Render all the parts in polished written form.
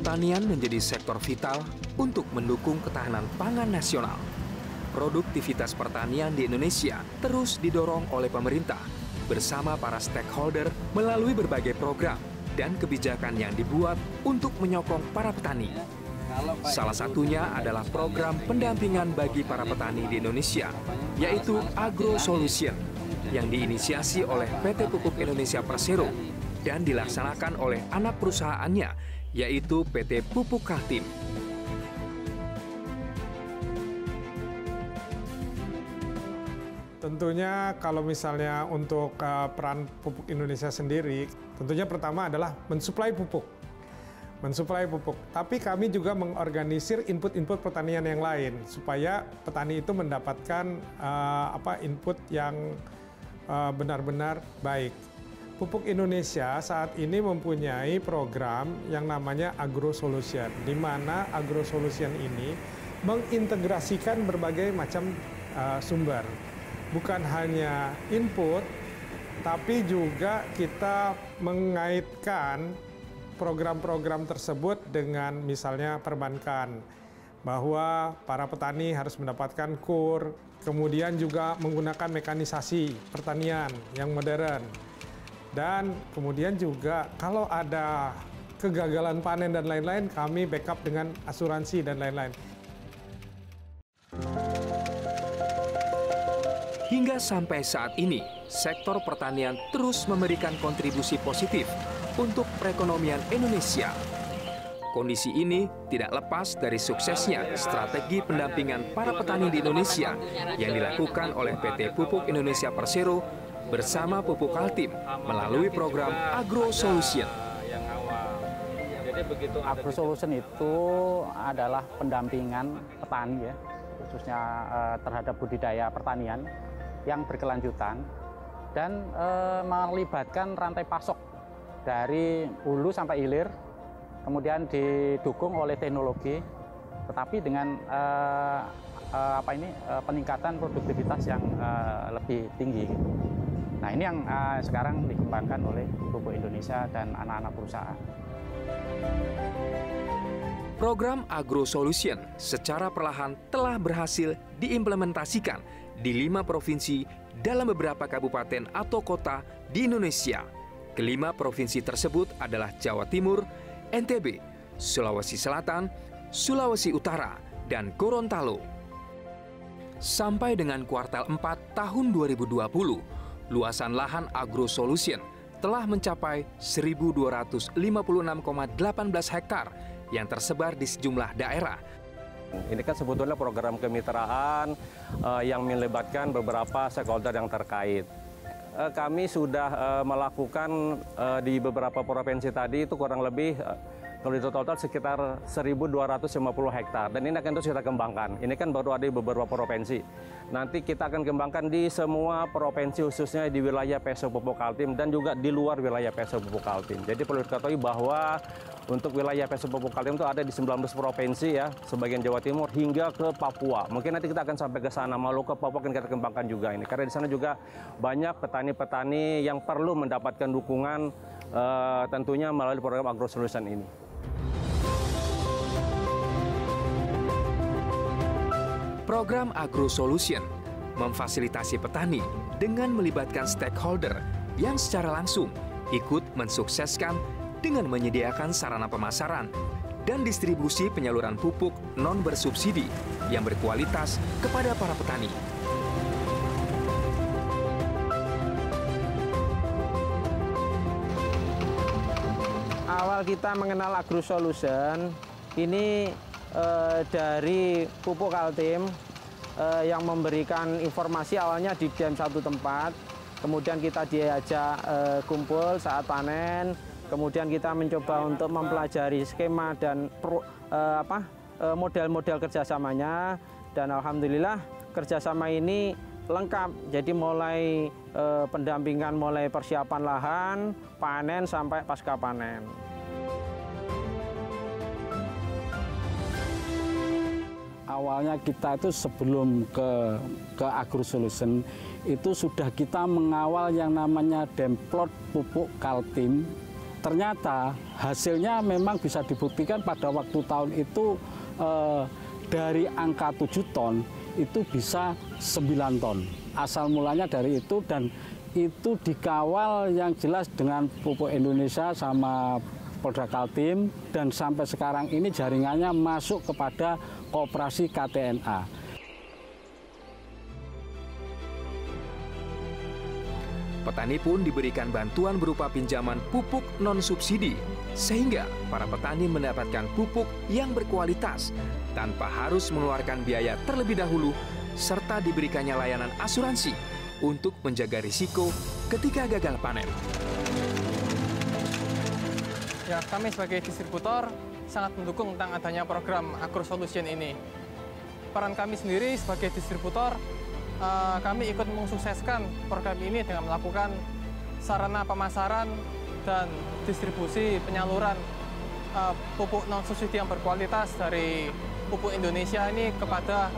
Pertanian menjadi sektor vital untuk mendukung ketahanan pangan nasional. Produktivitas pertanian di Indonesia terus didorong oleh pemerintah bersama para stakeholder melalui berbagai program dan kebijakan yang dibuat untuk menyokong para petani. Salah satunya adalah program pendampingan bagi para petani di Indonesia, yaitu Agro Solution, yang diinisiasi oleh PT Pupuk Indonesia Persero dan dilaksanakan oleh anak perusahaannya, yaitu PT Pupuk Kaltim. Tentunya kalau misalnya untuk peran Pupuk Indonesia sendiri, tentunya pertama adalah mensuplai pupuk. Tapi kami juga mengorganisir input-input pertanian yang lain supaya petani itu mendapatkan input yang benar-benar baik. Pupuk Indonesia saat ini mempunyai program yang namanya Agro Solution, di mana Agro Solution ini mengintegrasikan berbagai macam sumber. Bukan hanya input, tapi juga kita mengaitkan program-program tersebut dengan misalnya perbankan, bahwa para petani harus mendapatkan KUR, kemudian juga menggunakan mekanisasi pertanian yang modern. Dan kemudian juga kalau ada kegagalan panen dan lain-lain, kami backup dengan asuransi dan lain-lain. Hingga sampai saat ini, sektor pertanian terus memberikan kontribusi positif untuk perekonomian Indonesia. Kondisi ini tidak lepas dari suksesnya strategi pendampingan para petani di Indonesia yang dilakukan oleh PT Pupuk Indonesia Persero bersama Pupuk Kaltim melalui program Agro Solution. Agro Solution itu adalah pendampingan petani, ya, khususnya terhadap budidaya pertanian yang berkelanjutan dan melibatkan rantai pasok dari hulu sampai hilir, kemudian didukung oleh teknologi, tetapi dengan peningkatan produktivitas yang lebih tinggi. Nah, ini yang sekarang dikembangkan oleh Pupuk Indonesia dan anak-anak perusahaan. Program Agro Solution secara perlahan telah berhasil diimplementasikan di 5 provinsi dalam beberapa kabupaten atau kota di Indonesia. Kelima provinsi tersebut adalah Jawa Timur, NTB, Sulawesi Selatan, Sulawesi Utara, dan Gorontalo. Sampai dengan kuartal 4 tahun 2020, luasan lahan Agro Solution telah mencapai 1.256,18 hektar yang tersebar di sejumlah daerah. Ini kan sebetulnya program kemitraan yang melibatkan beberapa stakeholder yang terkait. Kami sudah melakukan di beberapa provinsi tadi itu kurang lebih kalau di total sekitar 1.250 hektar. Dan ini akan terus kita kembangkan. Ini kan baru ada di beberapa provinsi. Nanti kita akan kembangkan di semua provinsi, khususnya di wilayah PSO Pupuk Kaltim dan juga di luar wilayah PSO Pupuk Kaltim. Jadi perlu diketahui bahwa untuk wilayah PSO Pupuk Kaltim itu ada di 19 provinsi, ya, sebagian Jawa Timur hingga ke Papua. Mungkin nanti kita akan sampai ke sana, Maluku, Papua akan kita kembangkan juga ini. Karena di sana juga banyak petani-petani yang perlu mendapatkan dukungan tentunya melalui program Agro Solution ini. Program Agro Solution memfasilitasi petani dengan melibatkan stakeholder yang secara langsung ikut mensukseskan dengan menyediakan sarana pemasaran dan distribusi penyaluran pupuk non-bersubsidi yang berkualitas kepada para petani. Awal kita mengenal Agro Solution ini dari Pupuk Kaltim yang memberikan informasi awalnya di diam satu tempat, kemudian kita diajak kumpul saat panen, kemudian kita mencoba untuk mempelajari skema dan model-model kerjasamanya, dan alhamdulillah kerjasama ini lengkap. Jadi mulai pendampingan, mulai persiapan lahan, panen sampai pasca panen. Awalnya kita itu sebelum ke Agro Solution itu sudah kita mengawal yang namanya Demplot Pupuk Kaltim ternyata hasilnya memang bisa dibuktikan pada waktu tahun itu dari angka 7 ton itu bisa 9 ton. Asal mulanya dari itu, dan itu dikawal yang jelas dengan Pupuk Indonesia sama Polda Kaltim, dan sampai sekarang ini jaringannya masuk kepada Koperasi KTNA. Petani pun diberikan bantuan berupa pinjaman pupuk non-subsidi, sehingga para petani mendapatkan pupuk yang berkualitas tanpa harus mengeluarkan biaya terlebih dahulu, serta diberikannya layanan asuransi untuk menjaga risiko ketika gagal panen. Ya, kami sebagai distributor sangat mendukung tentang adanya program AgroSolution ini. Peran kami sendiri sebagai distributor, kami ikut mensukseskan program ini dengan melakukan sarana pemasaran dan distribusi penyaluran pupuk non-subsidi yang berkualitas dari Pupuk Indonesia ini kepada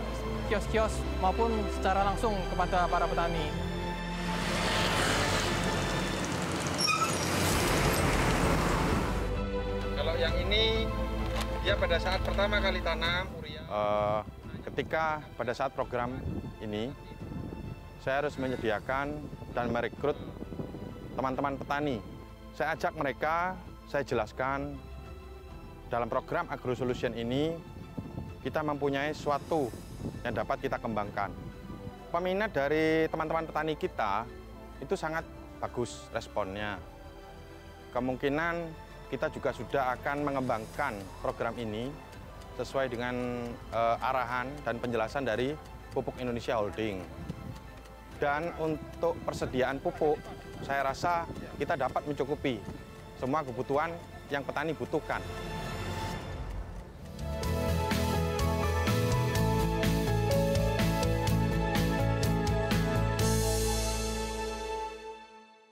kios-kios maupun secara langsung kepada para petani. Kalau yang ini, dia pada saat pertama kali tanam, ketika pada saat program ini, saya harus menyediakan dan merekrut teman-teman petani. Saya ajak mereka, saya jelaskan, dalam program AgroSolution ini, kita mempunyai suatu yang dapat kita kembangkan. Peminat dari teman-teman petani kita itu sangat bagus responnya. Kemungkinan kita juga sudah akan mengembangkan program ini sesuai dengan arahan dan penjelasan dari Pupuk Indonesia Holding. Dan untuk persediaan pupuk, saya rasa kita dapat mencukupi semua kebutuhan yang petani butuhkan.